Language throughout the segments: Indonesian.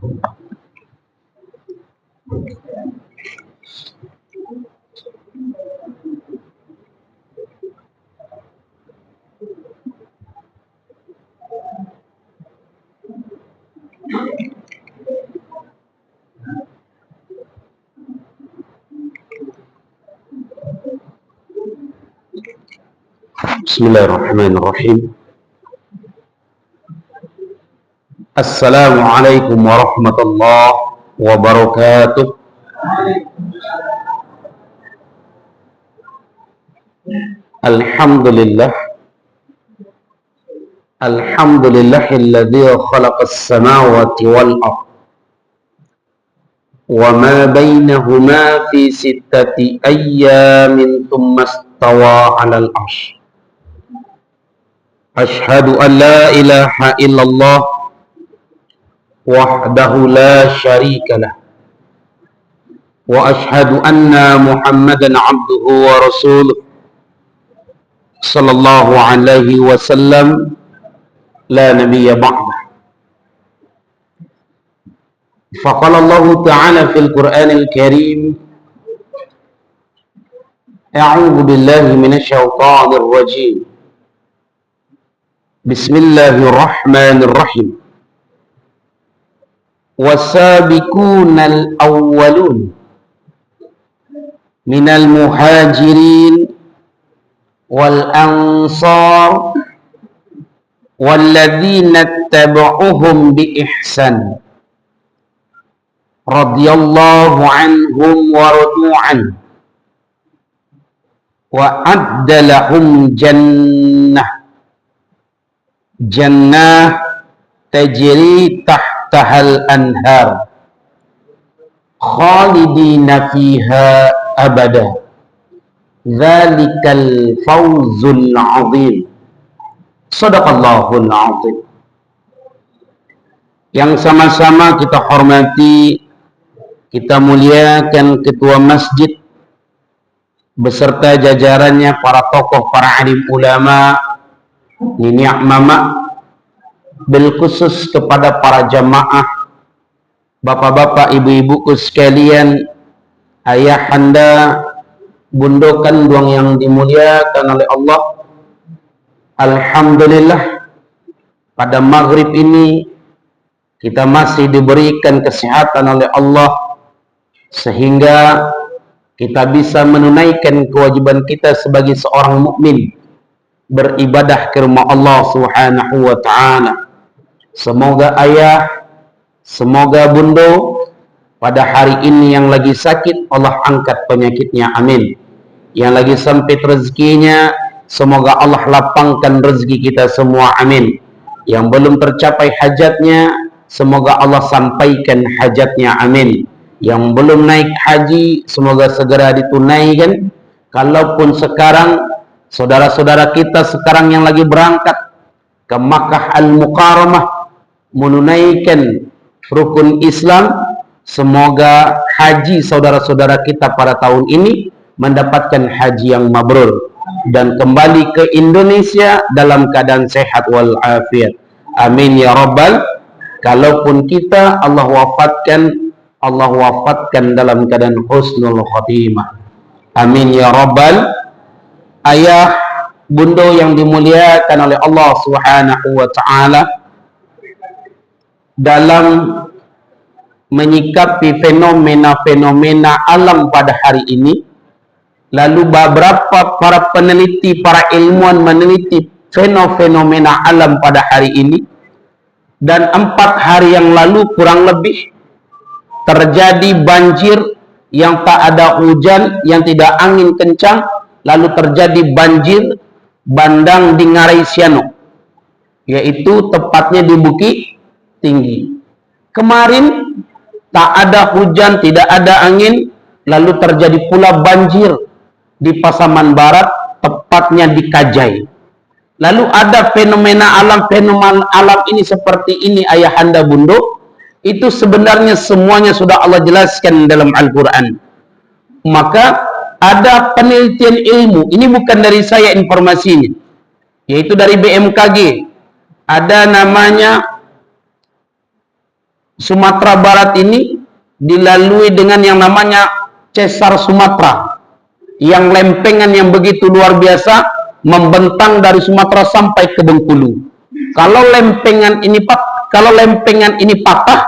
Bismillahirrahmanirrahim. Assalamualaikum warahmatullahi wabarakatuh. Alhamdulillah. Alhamdulillahilladzi khalaqas samawati wal ardh wa ma bainahuma fi sittati ayyamin thumma istawa 'alal 'arsy. Ashhadu an la ilaha illallah wahdahu la syarika lah wa ashhadu anna Muhammadan 'abduhu wa rasuluh sallallahu alaihi wasallam la nabiyya ba'dah. Faqala Allah ta'ala fil Qur'anil Karim a'udzu billahi minasy syaithanir rajim. Bismillahirrahmanirrahim. Wasabiqunal awwalun minal muhajirin wal ansar walladzina ittaba'uhum bi ihsan radhiyallahu anhum wa radu an wa adda lahum jannah tajri tahtahal anhar khalidina fiha abada dzalikal fawzul azim. Shadaqallahul azim. Yang sama-sama kita hormati, kita muliakan ketua masjid beserta jajarannya, para tokoh, para alim ulama, ni'ah mama, bil khusus kepada para jamaah, bapak-bapak, ibu-ibuku sekalian, ayahanda, bunda kandung yang dimuliakan oleh Allah. Alhamdulillah, pada maghrib ini kita masih diberikan kesehatan oleh Allah sehingga kita bisa menunaikan kewajiban kita sebagai seorang mukmin, beribadah ke rumah Allah Subhanahu wa ta'ala. Semoga ayah, semoga bundo pada hari ini yang lagi sakit, Allah angkat penyakitnya, amin. Yang lagi sempit rezekinya, semoga Allah lapangkan rezeki kita semua, amin. Yang belum tercapai hajatnya, semoga Allah sampaikan hajatnya, amin. Yang belum naik haji, semoga segera ditunaikan. Kalaupun sekarang saudara-saudara kita sekarang yang lagi berangkat ke Makkah Al-Mukarramah menunaikan rukun Islam, semoga haji saudara-saudara kita pada tahun ini mendapatkan haji yang mabrur dan kembali ke Indonesia dalam keadaan sehat wal afiat, amin ya rabbal. Kalaupun kita Allah wafatkan dalam keadaan husnul khatimah, amin ya rabbal. Ayah, bundo yang dimuliakan oleh Allah Subhanahu wa ta'ala, dalam menyikapi fenomena-fenomena alam pada hari ini, lalu beberapa para peneliti, para ilmuwan meneliti fenomena alam pada hari ini, dan 4 hari yang lalu kurang lebih terjadi banjir yang tak ada hujan, yang tidak angin kencang, lalu terjadi banjir bandang di Ngarai Siano, yaitu tepatnya di Bukit Tinggi. Kemarin tak ada hujan, tidak ada angin, lalu terjadi pula banjir di Pasaman Barat, tepatnya di Kajai. Lalu ada fenomena alam ini seperti ini, ayahanda bundo, itu sebenarnya semuanya sudah Allah jelaskan dalam Al-Quran. Maka ada penelitian ilmu, ini bukan dari saya informasinya, yaitu dari BMKG. Ada namanya Sumatera Barat ini dilalui dengan yang namanya Cesar Sumatera, yang lempengan yang begitu luar biasa membentang dari Sumatera sampai ke Bengkulu. Kalau lempengan ini patah,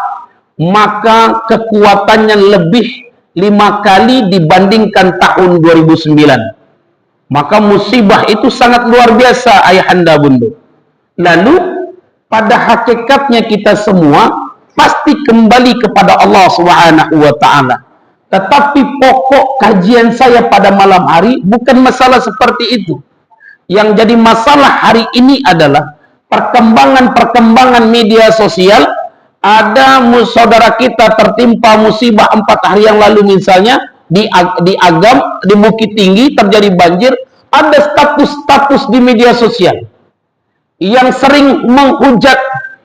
maka kekuatannya lebih 5 kali dibandingkan tahun 2009. Maka musibah itu sangat luar biasa, ayahanda bunda. Lalu pada hakikatnya kita semua pasti kembali kepada Allah Subhanahu wa taala. Tetapi pokok kajian saya pada malam hari bukan masalah seperti itu. Yang jadi masalah hari ini adalah perkembangan media sosial. Ada saudara kita tertimpa musibah 4 hari yang lalu misalnya di Agam, di Bukit Tinggi terjadi banjir. Ada status-status di media sosial yang sering menghujat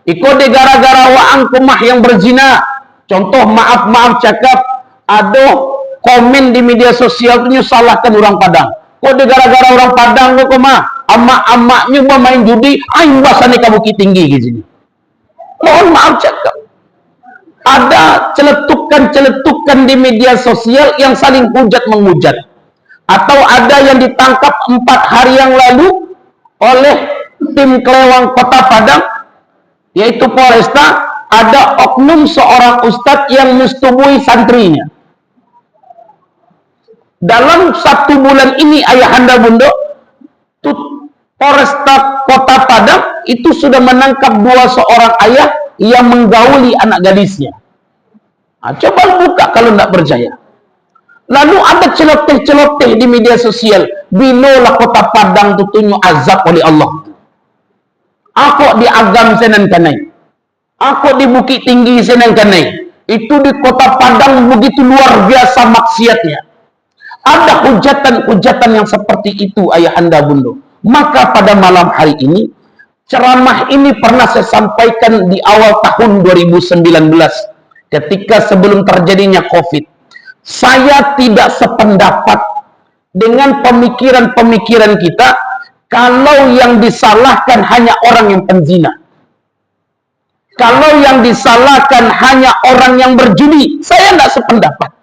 ikode gara-gara waang kumah yang berzina. Contoh, maaf cakap, ada komen di media sosial itu salahkan orang Padang. Kode gara-gara orang Padang kok mah amak-amaknya main judi, aing basane ka Bukit Tinggi gitu. Mohon maaf cakap. Ada celetukan di media sosial yang saling hujat menghujat. Atau ada yang ditangkap 4 hari yang lalu oleh tim Kelewang Kota Padang, yaitu Polresta. Ada oknum seorang ustadz yang menyetubuhi santrinya. Dalam 1 bulan ini, ayahanda bunda, Polresta Kota Padang itu sudah menangkap 2 seorang ayah yang menggauli anak gadisnya. Nah, coba buka kalau tidak percaya. Lalu ada celoteh-celoteh di media sosial. Bilolah Kota Padang tutunyu azab oleh Allah. Aku di Agam senen kanai. Aku di Bukit Tinggi senen kanai. Itu di Kota Padang begitu luar biasa maksiatnya. Ada hujatan-hujatan yang seperti itu, ayahanda bunda. Maka pada malam hari ini, ceramah ini pernah saya sampaikan di awal tahun 2019, ketika sebelum terjadinya COVID. Saya tidak sependapat dengan pemikiran-pemikiran kita kalau yang disalahkan hanya orang yang penzina. Kalau yang disalahkan hanya orang yang berjudi, saya tidak sependapat.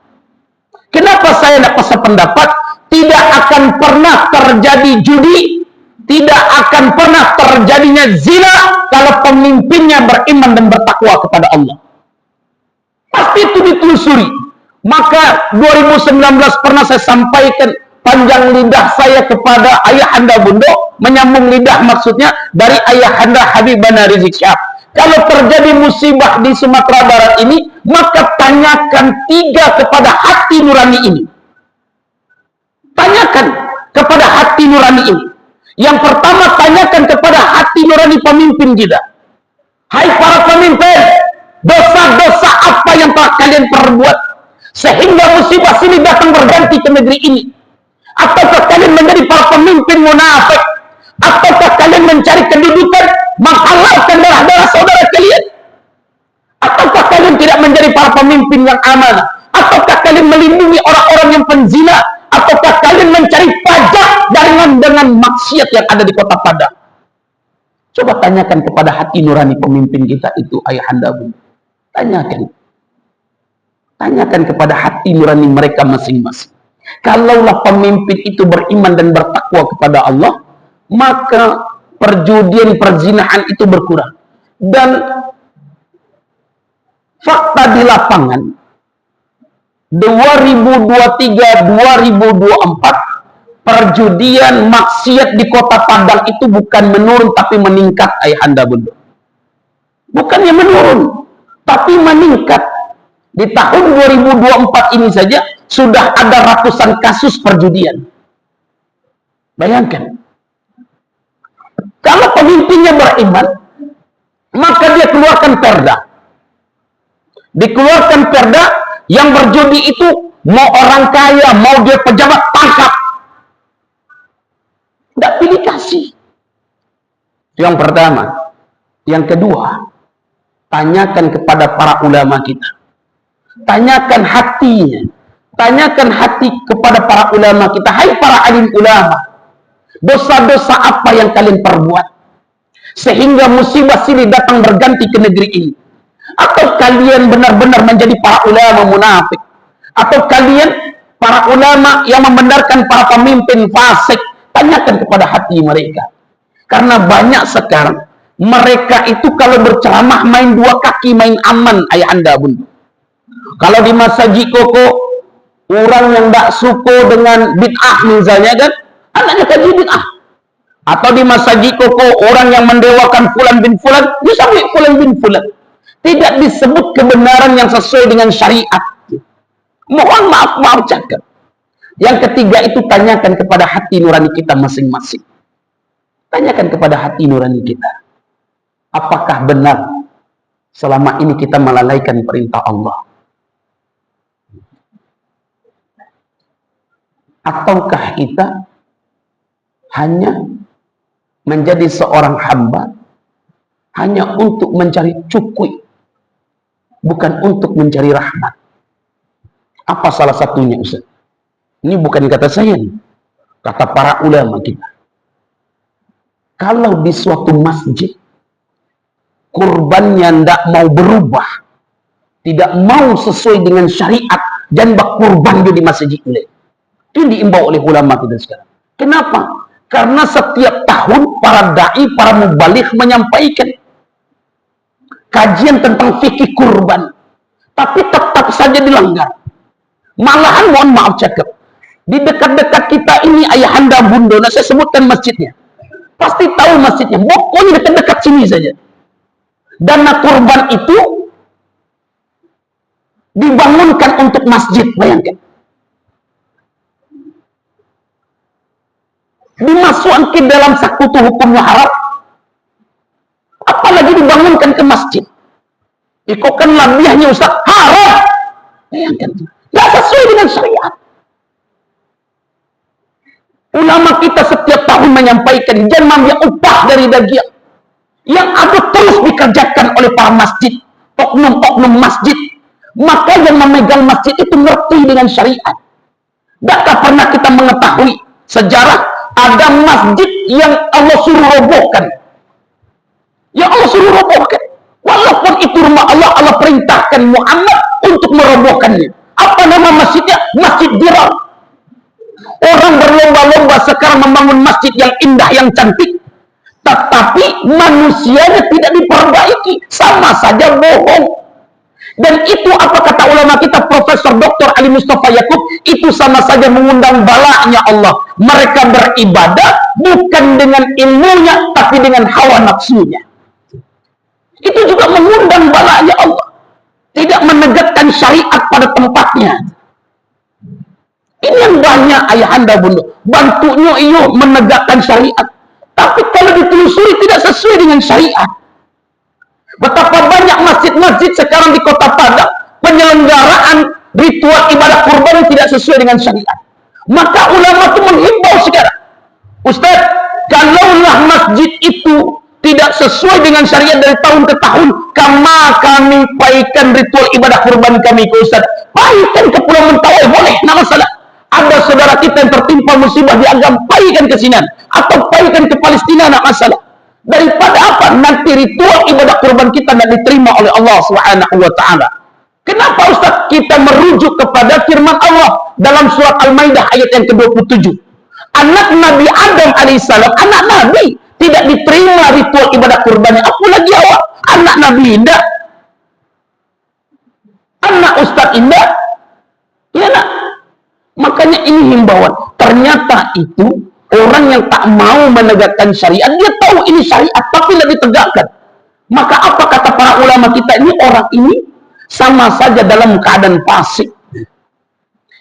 Kenapa saya tidak sependapat? Tidak akan pernah terjadi judi, tidak akan pernah terjadinya zina kalau pemimpinnya beriman dan bertakwa kepada Allah. Pasti itu ditelusuri. Maka 2019 pernah saya sampaikan panjang lidah saya kepada ayahanda bunda, menyambung lidah maksudnya dari ayahanda Habibana Rizik Syihab. Kalau terjadi musibah di Sumatera Barat ini, maka tanyakan 3 kepada hati nurani ini. Tanyakan kepada hati nurani ini. Yang pertama, tanyakan kepada hati nurani pemimpin kita. Hai para pemimpin, dosa-dosa apa yang telah kalian perbuat sehingga musibah sini datang berganti ke negeri ini? Ataukah kalian menjadi para pemimpin munafik? Ataukah kalian mencari kedudukan, menghalalkan darah-darah saudara kalian? Ataukah kalian tidak menjadi para pemimpin yang amanah? Ataukah kalian melindungi orang-orang yang penzina? Ataukah kalian mencari pajak dengan maksiat yang ada di Kota Padang? Coba tanyakan kepada hati nurani pemimpin kita itu, ayahanda bunda. Tanyakan kepada hati nurani mereka masing-masing. Kalaulah pemimpin itu beriman dan bertakwa kepada Allah, maka perjudian, perzinahan itu berkurang. Dan fakta di lapangan 2023-2024 perjudian maksiat di Kota Padang itu bukan menurun tapi meningkat, ayahanda bunda. Bukannya menurun tapi meningkat. Di tahun 2024 ini saja sudah ada ratusan kasus perjudian. Bayangkan. Kalau pemimpinnya beriman, maka dia keluarkan perda. Dikeluarkan perda, yang berjudi itu mau orang kaya, mau dia pejabat, tangkap. Tidak pilih kasih. Yang pertama. Yang kedua, tanyakan kepada para ulama kita. Tanyakan hatinya. Tanyakan hati kepada para ulama kita. Hai para alim ulama, dosa-dosa apa yang kalian perbuat sehingga musibah sini datang berganti ke negeri ini? Atau kalian benar-benar menjadi para ulama munafik? Atau kalian para ulama yang membenarkan para pemimpin fasik? Tanyakan kepada hati mereka. Karena banyak sekarang mereka itu kalau berceramah main dua kaki, main aman, ayah anda bun. Kalau di masjid koko, orang yang tak suka dengan bid'ah misalnya kan, anaknya kaji bid'ah. Atau di masjid koko, orang yang mendewakan fulan bin fulan, disebut fulan bin fulan. Tidak disebut kebenaran yang sesuai dengan syariat. Mohon maaf cakap. Yang ketiga itu tanyakan kepada hati nurani kita masing-masing. Tanyakan kepada hati nurani kita. Apakah benar selama ini kita melalaikan perintah Allah? Ataukah kita hanya menjadi seorang hamba hanya untuk mencari cukui, bukan untuk mencari rahmat? Apa salah satunya, Ustaz? Ini bukan kata saya, kata para ulama kita. Kalau di suatu masjid kurbannya tidak mau berubah, tidak mau sesuai dengan syariat, dan bak kurban di masjid ini. Itu diimbau oleh ulama kita sekarang. Kenapa? Karena setiap tahun para dai, para mubaligh menyampaikan kajian tentang fikih kurban, tapi tetap saja dilanggar. Malahan mohon maaf cakap, di dekat-dekat kita ini ayahanda bunda, nah saya sebutkan masjidnya, pasti tahu masjidnya, pokoknya dekat-dekat sini saja. Dana kurban itu dibangunkan untuk masjid, bayangkan. Dimasukkan ke dalam sekutu hukumnya haram, apalagi dibangunkan ke masjid. Ikokan labiahnya Ustaz, haram. Bayangkan, tidak sesuai dengan syariat. Ulama kita setiap tahun menyampaikan jangan mengambil upah dari bagian yang ada terus dikerjakan oleh para masjid, oknum-oknum masjid. Maka yang memegang masjid itu ngerti dengan syariat. Tidak pernah kita mengetahui sejarah ada masjid yang Allah suruh robohkan. Yang Allah suruh robohkan. Walaupun itu rumah Allah, Allah perintahkan Muhammad untuk merobohkannya. Apa nama masjidnya? Masjid Dirar. Orang berlomba-lomba sekarang membangun masjid yang indah, yang cantik, tetapi manusianya tidak diperbaiki, sama saja bohong. Dan itu apa kata ulama kita, Profesor Dr. Ali Mustafa Yakub, itu sama saja mengundang balanya Allah. Mereka beribadah bukan dengan ilmunya, tapi dengan hawa nafsunya. Itu juga mengundang balanya Allah. Tidak menegakkan syariat pada tempatnya. Ini yang banyak ayahanda bunda, bantunya iyo menegakkan syariat, tapi kalau ditelusuri tidak sesuai dengan syariat. Betapa banyak masjid-masjid sekarang di Kota Padang penyelenggaraan ritual ibadah kurban tidak sesuai dengan syariat. Maka ulama itu menghimbau sekarang, Ustaz, kalaulah masjid itu tidak sesuai dengan syariat dari tahun ke tahun, kami paikan ritual ibadah kurban kami ke Ustaz, paikan ke Pulau Mentawai, boleh, tidak masalah. Ada saudara kita yang tertimpa musibah di agama, paikan ke Sinan, atau paikan ke Palestina, tidak masalah. Daripada apa? Nanti ritual ibadah kurban kita tidak diterima oleh Allah Subhanahu wa Ta'ala. Kenapa Ustaz? Kita merujuk kepada firman Allah dalam surat Al-Maidah ayat yang ke-27. Anak Nabi Adam alaihissalam, anak Nabi, tidak diterima ritual ibadah kurbannya. Apalagi awak, anak Nabi indah, anak Ustaz indah, ya nak. Makanya ini himbauan. Ternyata itu orang yang tak mau menegakkan syariat, dia tahu ini syariat, tapi lebih tegakkan. Maka apa kata para ulama kita ini? Orang ini sama saja dalam keadaan fasik.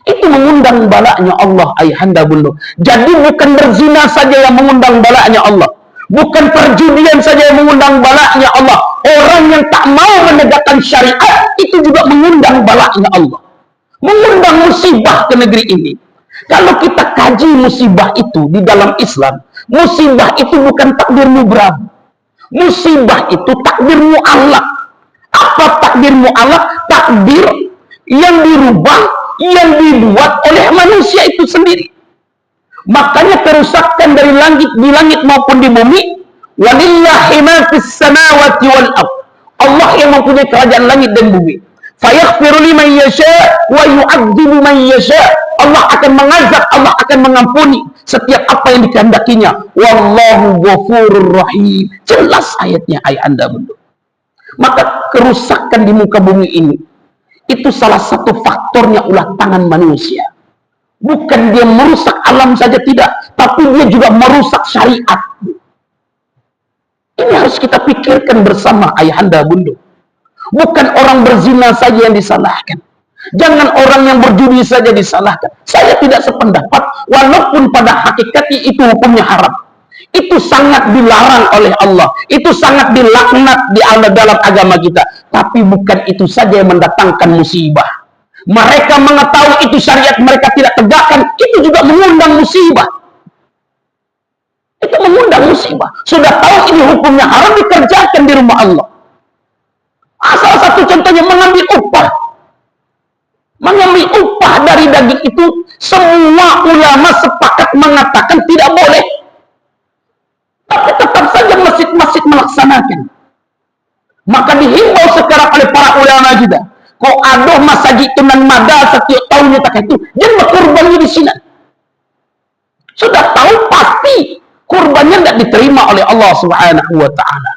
Itu mengundang balaknya Allah, ayahanda bunda. Jadi bukan berzina saja yang mengundang balaknya Allah, bukan perjudian saja yang mengundang balaknya Allah. Orang yang tak mau menegakkan syariat itu juga mengundang balaknya Allah, mengundang musibah ke negeri ini. Kalau kita kaji musibah itu di dalam Islam, musibah itu bukan takdir mubrab. Musibah itu takdir mu'allaq. Apa takdir mu'allaq? Takdir yang dirubah, yang dibuat oleh manusia itu sendiri. Makanya kerusakan dari langit, di langit maupun di bumi, walillahi ma fis samawati wal ardh Allah yang mempunyai kerajaan langit dan bumi. Fayaghfiru liman yasha' wa yu'adzibu man yasha'. Allah akan mengazab, Allah akan mengampuni setiap apa yang dikehendakinya. Wallahu ghafurur rahim. Jelas ayatnya, ayat Anda bunda. Maka kerusakan di muka bumi ini itu salah satu faktornya ulah tangan manusia. Bukan dia merusak alam saja, tidak, tapi dia juga merusak syariat. Ini harus kita pikirkan bersama ayahanda bunda. Bukan orang berzina saja yang disalahkan. Jangan orang yang berjudi saja disalahkan. Saya tidak sependapat, walaupun pada hakikatnya itu hukumnya haram. Itu sangat dilarang oleh Allah. Itu sangat dilaknat di dalam agama kita. Tapi bukan itu saja yang mendatangkan musibah. Mereka mengetahui itu syariat mereka tidak tegakkan, itu juga mengundang musibah. Itu mengundang musibah. Sudah tahu ini hukumnya haram, dikerjakan di rumah Allah. Salah satu contohnya mengambil upah. Mengambil upah dari daging itu, semua ulama sepakat mengatakan tidak boleh. Tapi tetap saja masjid-masjid melaksanakan. Maka dihimbau sekarang oleh para ulama kita. Kok aduh masjid tunan mada setiap tahunnya tak itu, jangan berkurbannya di sini. Sudah tahu pasti kurbannya tidak diterima oleh Allah Subhanahu wa Ta'ala.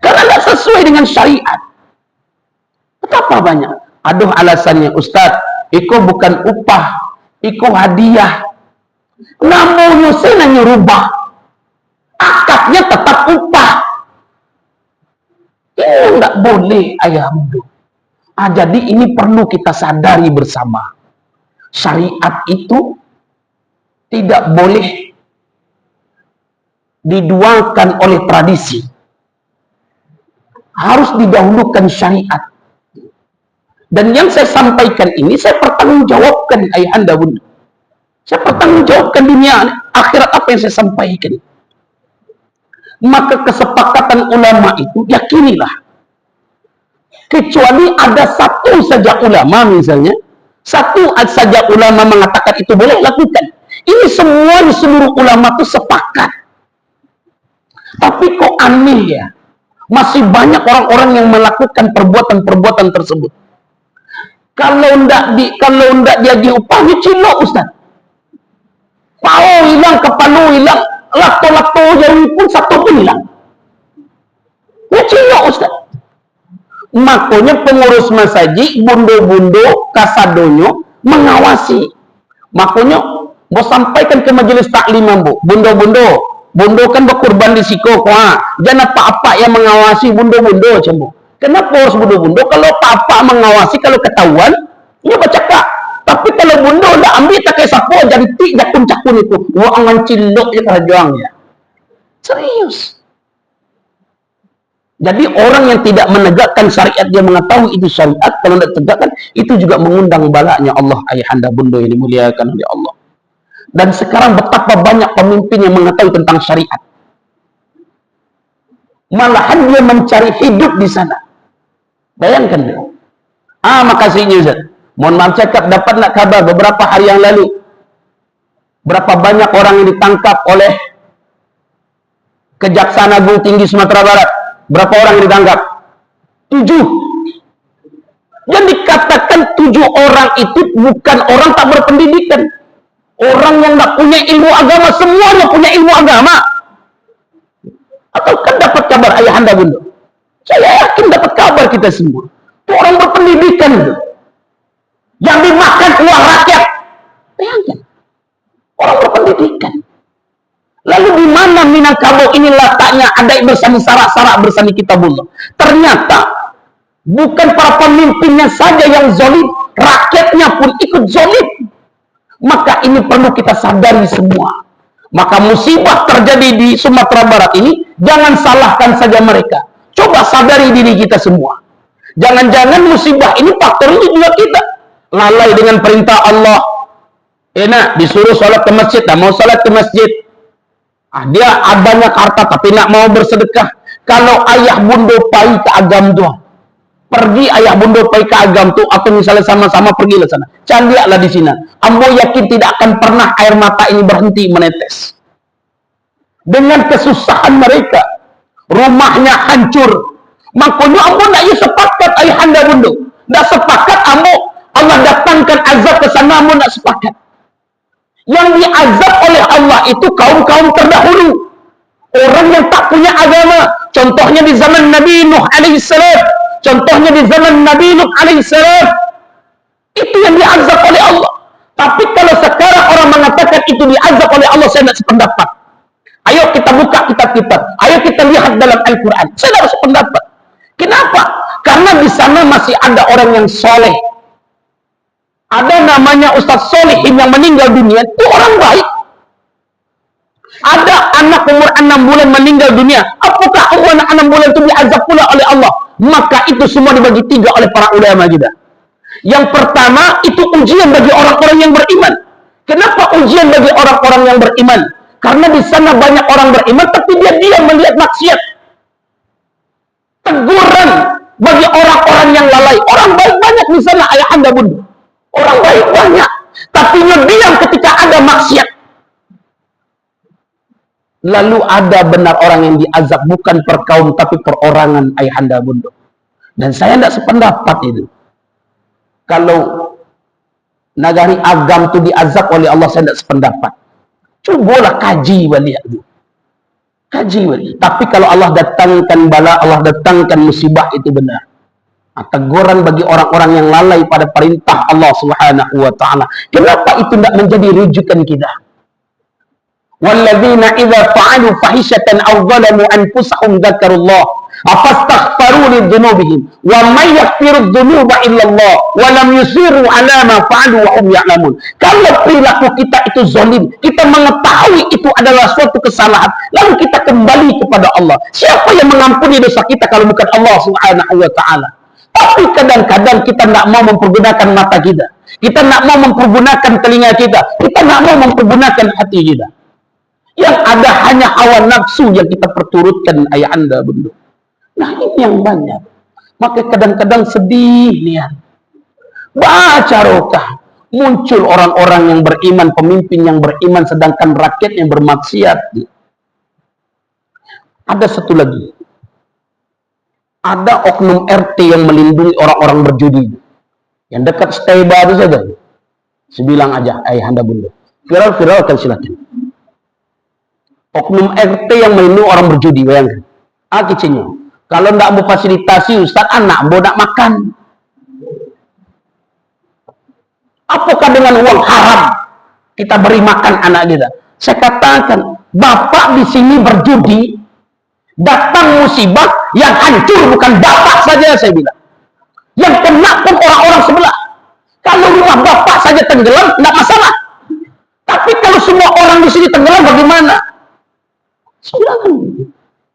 Karena tidak sesuai dengan syariat. Betapa banyak. Aduh alasannya, Ustaz, itu bukan upah, itu hadiah. Namun saya nyerubah. Akadnya tetap upah. Ini tidak boleh, ayah bunda. Jadi ini perlu kita sadari bersama. Syariat itu tidak boleh diduakan oleh tradisi. Harus didahulukan syariat. Dan yang saya sampaikan ini, saya pertanggungjawabkan ayahanda bunda. Saya pertanggungjawabkan dunia akhirat apa yang saya sampaikan. Maka kesepakatan ulama itu, yakinilah. Kecuali ada satu saja ulama misalnya, satu saja ulama mengatakan itu boleh, lakukan. Ini semua di seluruh ulama itu sepakat. Tapi kok aneh ya, masih banyak orang-orang yang melakukan perbuatan-perbuatan tersebut. Kalau ndak dia diupahnya cilok Ustaz. Pau hilang, kepalu hilang, lato-lato jari pun satu pun hilang. Ya cilok Ustaz. Makanya pengurus masjid, bundo-bundo, kasadonyo mengawasi. Makanya mau sampaikan ke majelis taklim bu, bundo kan berkurban di siko, jangan apa-apa yang mengawasi bundo-bundo cembu. Kenapa harus bundo-bundo? Kalau apa-apa mengawasi, kalau ketahuan, dia bercakap. Tapi kalau bundo udah ambil tak kayak sapo, jadi tik jakun-jakun itu, wangan cilok ya kerajaan ya. Serius. Jadi orang yang tidak menegakkan syariat, dia mengetahui itu syariat, kalau tidak tegakkan, itu juga mengundang balanya Allah, ayahanda bunda yang dimuliakan oleh Allah. Dan sekarang betapa banyak pemimpin yang mengetahui tentang syariat. Malahan dia mencari hidup di sana. Bayangkan dia. Makasihnya Ustaz. Mohon maaf cakap, dapat nak kabar beberapa hari yang lalu. Berapa banyak orang yang ditangkap oleh Kejaksaan Agung Tinggi Sumatera Barat. Berapa orang yang ditangkap? 7. Yang dikatakan 7 orang itu bukan orang tak berpendidikan. Orang yang tak punya ilmu agama, semuanya punya ilmu agama. Atau kan dapat kabar ayahanda bunda? Saya yakin dapat kabar kita semua. Itu orang berpendidikan itu. Yang dimakan uang rakyat. Bayangkan. Orang berpendidikan. Lalu di mana Minangkabau ini letaknya ada bersani sarak-sarak bersani kitabullah. Ternyata bukan para pemimpinnya saja yang zalim, rakyatnya pun ikut zalim. Maka ini perlu kita sadari semua. Maka musibah terjadi di Sumatera Barat ini, jangan salahkan saja mereka. Coba sadari diri kita semua. Jangan-jangan musibah ini faktornya juga kita. Lalai dengan perintah Allah. Enak, disuruh sholat ke masjid, tak mau sholat ke masjid. Dia banyak harta tapi nak mau bersedekah. Kalau ayah bunda pai ke agam tu, pergi ayah bunda pai ke agam tu, atau misalnya sama-sama pergi ke sana, candiaklah di sini. Ambo yakin tidak akan pernah air mata ini berhenti menetes. Dengan kesusahan mereka, rumahnya hancur, Makanya ambo nak sepakat ayahanda bunda. Nak sepakat ambo Allah datangkan azab ke sana, ambo nak sepakat. Yang diazab oleh Allah itu kaum-kaum terdahulu. Orang yang tak punya agama. Contohnya di zaman Nabi Nuh alaihissalam. Contohnya di zaman Nabi Nuh alaihissalam. Itu yang diazab oleh Allah. Tapi kalau sekarang orang mengatakan itu diazab oleh Allah, saya tidak sependapat. Ayo kita buka kitab-kitab. Ayo kita lihat dalam Al-Quran. Saya tidak sependapat. Kenapa? Karena di sana masih ada orang yang soleh. Ada namanya Ustaz Solihin yang meninggal dunia, itu orang baik. Ada anak umur 6 bulan meninggal dunia. Apakah umur anak 6 bulan itu diazab pula oleh Allah? Maka itu semua dibagi 3 oleh para ulama kita. Yang pertama, itu ujian bagi orang-orang yang beriman. Kenapa ujian bagi orang-orang yang beriman? Karena di sana banyak orang beriman, tapi dia diam melihat maksiat. Teguran bagi orang-orang yang lalai. Orang baik banyak di sana, ayah anda bunda. Orang baik banyak, tapi dia diam ketika ada maksiat. Lalu ada benar orang yang diazab bukan per kaum tapi perorangan, ayah anda bunda. Dan saya tidak sependapat itu. Kalau nagari agam itu diazab oleh Allah, saya tidak sependapat. Cobalah kaji balik itu. Kaji balik. Tapi kalau Allah datangkan bala, Allah datangkan musibah, itu benar. Teguran bagi orang-orang yang lalai pada perintah Allah Subhanahu wa taala. Kenapa itu tidak menjadi rujukan kita? Walladzina idza fa'alu fahishatan aw zalamu anfusahum dzakarullah afastaghfaru lidzunubihim wa may yaghfiru dzunuba illa Allah wa lam yusiru 'ala ma fa'alu wa hum ya'lamun. Kalau perilaku kita itu zalim, kita mengetahui itu adalah suatu kesalahan, lalu kita kembali kepada Allah. Siapa yang mengampuni dosa kita kalau bukan Allah Subhanahu wa taala? Tapi kadang-kadang kita tidak mau mempergunakan mata kita. Kita tidak mau mempergunakan telinga kita. Kita tidak mau mempergunakan hati kita. Yang ada hanya hawa nafsu yang kita perturutkan, ayah anda bunda. Nah ini yang banyak. Maka kadang-kadang sedih lihat. Baca rokah. Muncul orang-orang yang beriman, pemimpin yang beriman, sedangkan rakyat yang bermaksiat. Ada satu lagi. Ada oknum RT yang melindungi orang-orang berjudi. Yang dekat stay baru saja. Sebilang aja, ayah anda bunda. Viral-viral kan silakan. Oknum RT yang melindungi orang berjudi, bayangkan. Kecilnya. Kalau tidak mau fasilitasi Ustaz, anak mau nak makan. Apakah dengan uang haram kita beri makan anak kita? Saya katakan, bapak di sini berjudi, datang musibah, yang hancur bukan bapak saja, saya bilang. Yang kena pun orang-orang sebelah. Kalau rumah bapak saja tenggelam, tidak masalah. Tapi kalau semua orang di sini tenggelam, bagaimana? Silakan.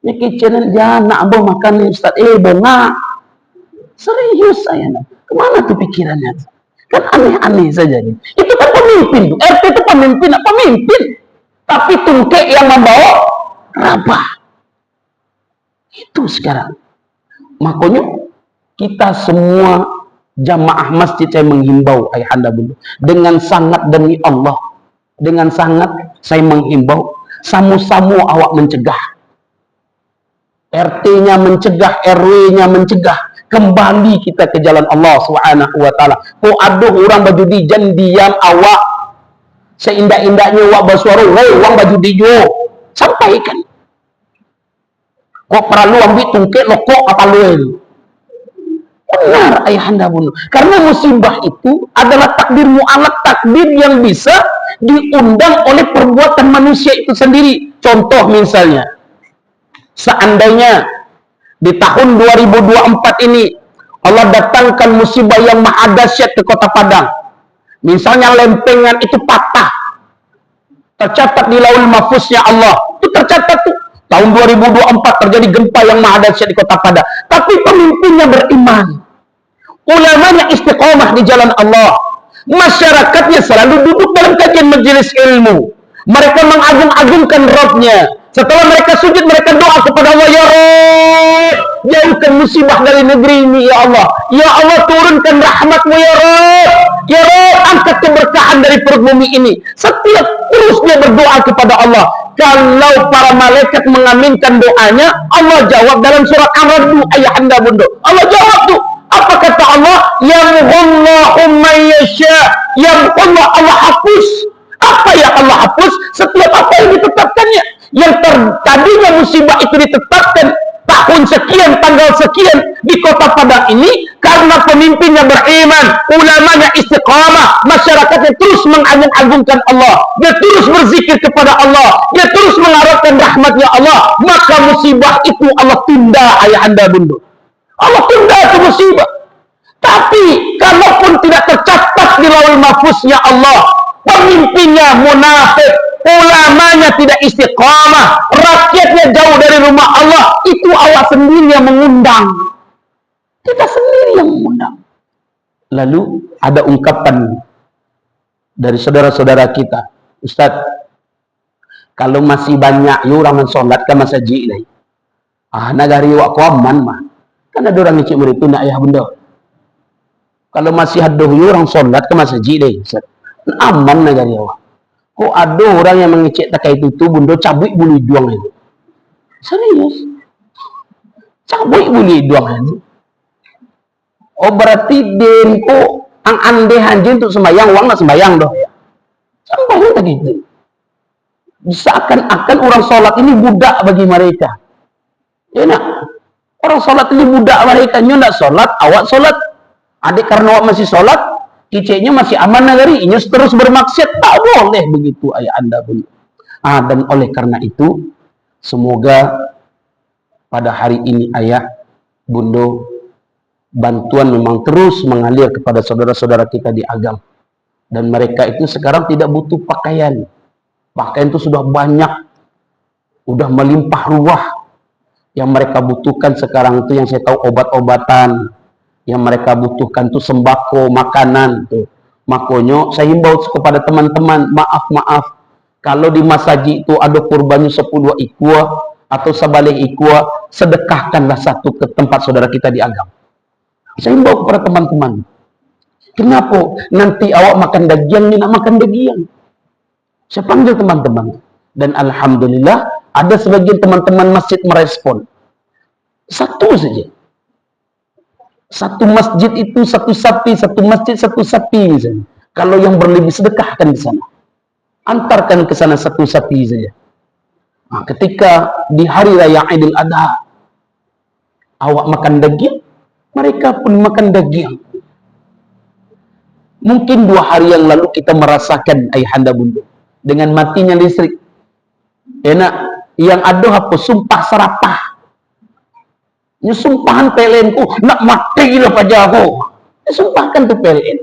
Ya kitchen jangan nak abang makan Ustaz. Benar. Serius saya nak. Kemana tuh pikirannya? Kan aneh-aneh saja. Itu kan pemimpin. RT itu pemimpin. Tapi tungkek yang membawa rabah. Itu sekarang. Makanya kita semua jamaah masjid, saya menghimbau ayah anda bunda, dengan sangat demi Allah, dengan sangat saya menghimbau, samu-samu awak mencegah, RT-nya mencegah, RW-nya mencegah, kembali kita ke jalan Allah Subhanahu wa taala. Kok aduh orang baju dijan diam awak, seindah-indahnya awak bersuara, "Hei, orang baju dijo." Sampaikan. Kok perlu ambil tungkek lokok apa lu? Benar ayah anda bunda. Karena musibah itu adalah takdir mu'alaq, takdir yang bisa diundang oleh perbuatan manusia itu sendiri. Contoh misalnya, seandainya di tahun 2024 ini Allah datangkan musibah yang maha dahsyat ke kota Padang. Misalnya lempengan itu patah, tercatat di Lauhul Mahfuznya Allah. Itu tercatat tuh. Tahun 2024 terjadi gempa yang maha dahsyat di kota Padang. Tapi pemimpinnya beriman. Ulamanya istiqomah di jalan Allah. Masyarakatnya selalu duduk dalam kajian majelis ilmu. Mereka mengagung-agungkan Rabb-nya. Setelah mereka sujud, mereka doa kepada Allah, "Ya Rabb, jauhkan musibah dari negeri ini, ya Allah. Ya Allah, turunkan rahmat-Mu, ya Rabb. Ya Rabb, angkat keberkahan dari perut bumi ini." Setiap terus dia berdoa kepada Allah. Kalau para malaikat mengaminkan doanya, Allah jawab dalam surah Ar-Ra'd, ayahanda bunda. Allah jawab tuh. Apa kata Allah? Yamhullahu man yasha. Yamhullah, Allah hapus. Apa yang Allah hapus? Setiap apa yang ditetapkannya. Yang tadinya musibah itu ditetapkan tahun sekian, tanggal sekian di kota Padang ini, karena pemimpinnya beriman, ulamanya istiqamah, masyarakatnya terus mengagung-agungkan Allah, dia terus berzikir kepada Allah, dia terus mengharapkan rahmatnya Allah, maka musibah itu Allah tunda, ayahanda bunda. Allah tunda itu musibah. Tapi kalaupun tidak tercatat di lauhul mahfuznya Allah, pemimpinnya munafik, ulamanya tidak istiqamah, rakyatnya jauh dari rumah Allah, itu Allah sendiri yang mengundang. Kita sendiri yang mengundang. Lalu ada ungkapan dari saudara-saudara kita, Ustaz, kalau masih banyak orang sholat ke masjid lagi, nagari wak aman mah, kan ada orang ngecek itu nak ayah bunda. Kalau masih ada orang sholat ke masjid lagi, Ustaz, aman negari awak. Kok ada orang yang mengecek tak itu bunda cabut bulu hidung itu. Serius. Cabut bulu hidung itu. Oh berarti den kok ang ande hanjin untuk sembayang, uang nak sembayang doh. Sembayang tak gitu. Seakan-akan orang sholat ini budak bagi mereka. Ya nak. Orang sholat ini budak mereka. Nyo nak sholat, awak sholat. Adik karena awak masih sholat, kiceknya masih aman negeri, ini terus bermaksiat, tak boleh begitu ayah anda pun. Dan oleh karena itu, semoga pada hari ini ayah, bundo, bantuan memang terus mengalir kepada saudara-saudara kita di agama. Dan mereka itu sekarang tidak butuh pakaian. Pakaian itu sudah banyak, sudah melimpah ruah. Yang mereka butuhkan sekarang itu yang saya tahu obat-obatan. Yang mereka butuhkan tuh sembako, makanan tuh. Makanya saya himbau kepada teman-teman, maaf, kalau di masjid itu ada kurbannya 10 ikwa atau sebalik ikwa, sedekahkanlah satu ke tempat saudara kita di agama. Saya himbau kepada teman-teman. Kenapa? Nanti awak makan daging, ni nak makan daging. Saya panggil teman-teman. Dan alhamdulillah, ada sebagian teman-teman masjid merespon. Satu saja. Satu masjid itu satu sapi, satu masjid satu sapi misalnya. Kalau yang berlebih sedekahkan di sana. Antarkan ke sana satu sapi saja. Nah, ketika di hari raya Idul Adha awak makan daging, mereka pun makan daging. Mungkin 2 hari yang lalu kita merasakan ayahanda bunda dengan matinya listrik. Enak yang ada apa sumpah serapah. Nyumpahan PLN ku nak mati lah pajak aku. Nyumpahkan tuh PLN.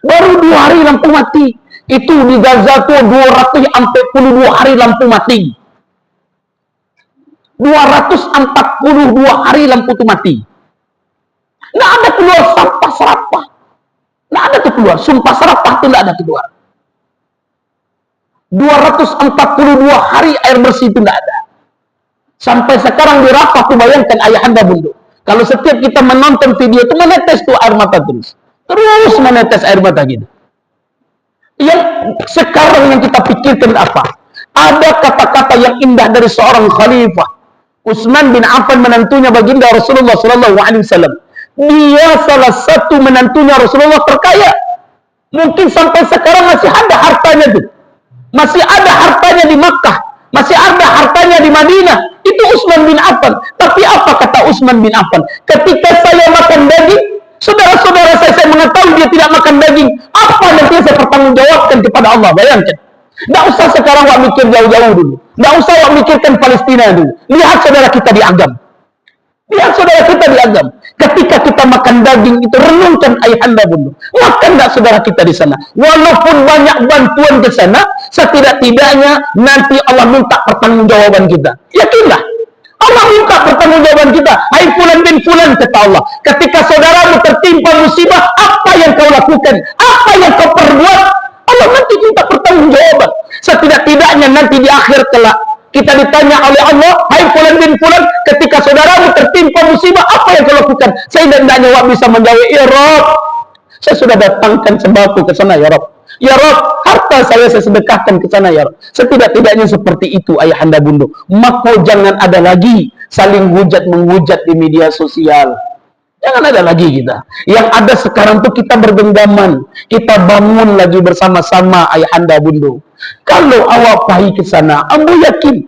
Baru 2 hari lampu mati. Itu di Gaza tuh 242 hari lampu mati. 242 hari lampu tuh mati. Nggak ada keluar sampah serapah. Nggak ada tuh keluar. Sumpah serapah tuh nggak ada keluar. 242 hari air bersih itu nggak ada. Sampai sekarang di Rafah tuh bayangkan ayahanda bunda. Kalau setiap kita menonton video itu menetes tuh air mata terus. Terus menetes air mata gitu. Yang sekarang yang kita pikirkan apa? Ada kata-kata yang indah dari seorang khalifah. Utsman bin Affan menantunya baginda Rasulullah SAW. Dia salah satu menantunya Rasulullah terkaya. Mungkin sampai sekarang masih ada hartanya tuh. Masih ada hartanya di Makkah. Masih ada hartanya di Madinah. Itu Utsman bin Affan. Tapi apa kata Utsman bin Affan? Ketika saya makan daging, saudara-saudara saya mengetahui dia tidak makan daging. Apa nanti saya pertanggungjawabkan kepada Allah? Bayangkan. Tidak usah sekarang wak mikir jauh-jauh dulu. Tidak usah wak mikirkan Palestina dulu. Lihat saudara kita di agam. Lihat saudara kita di agam. Ketika kita makan daging itu, renungkan ayahanda bunda. Makan tidak saudara kita di sana. Walaupun banyak bantuan ke sana, setidak-tidaknya nanti Allah minta pertanggungjawaban kita. Yakinlah. Allah minta pertanggungjawaban kita. Hai fulan bin fulan, kata Allah. Ketika saudaramu tertimpa musibah, apa yang kau lakukan? Apa yang kau perbuat? Allah nanti minta pertanggungjawaban. Setidak-tidaknya nanti di akhir kelak kita ditanya oleh Allah, hai fulan bin fulan, ketika saudaramu tertimpa musibah, apa yang kau lakukan? Saya tidak nyawa bisa menjawab, ya Rabb, saya sudah datangkan sembako ke sana, ya Rabb. Ya Rob, harta saya sedekahkan ke sana ya Rob. Setidak-tidaknya seperti itu ayahanda bunda. Maka jangan ada lagi saling hujat-menghujat di media sosial. Jangan ada lagi kita. Yang ada sekarang tuh kita bergenggaman. Kita bangun lagi bersama-sama ayahanda bunda. Kalau awak pergi ke sana, ambo yakin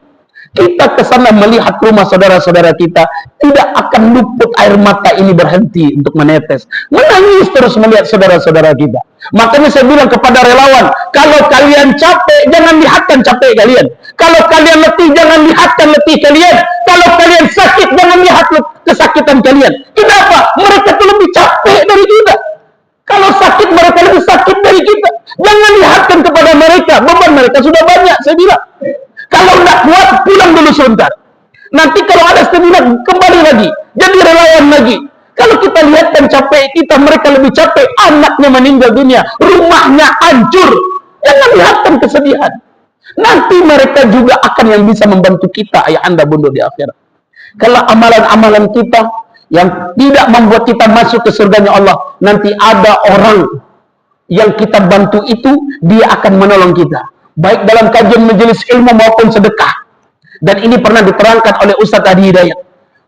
kita ke sana melihat rumah saudara-saudara kita, tidak akan luput air mata ini berhenti untuk menetes. Menangis terus melihat saudara-saudara kita. Makanya saya bilang kepada relawan, kalau kalian capek, jangan lihatkan capek kalian. Kalau kalian letih, jangan lihatkan letih kalian. Kalau kalian sakit, jangan lihat kesakitan kalian. Kenapa? Mereka itu lebih capek dari kita. Kalau sakit, mereka lebih sakit dari kita. Jangan lihatkan kepada mereka, beban mereka sudah banyak, saya bilang. Kalau tidak kuat, pulang dulu sebentar. Nanti kalau ada seminar, kembali lagi. Jadi relawan lagi. Kalau kita lihatkan capek kita, mereka lebih capek. Anaknya meninggal dunia. Rumahnya hancur. Jangan lihatkan kesedihan. Nanti mereka juga akan yang bisa membantu kita, ayahanda bunda di akhirat. Kalau amalan-amalan kita yang tidak membuat kita masuk ke surganya Allah, nanti ada orang yang kita bantu itu, dia akan menolong kita. Baik dalam kajian majelis ilmu maupun sedekah. Dan ini pernah diterangkan oleh Ustaz Adi Hidayat.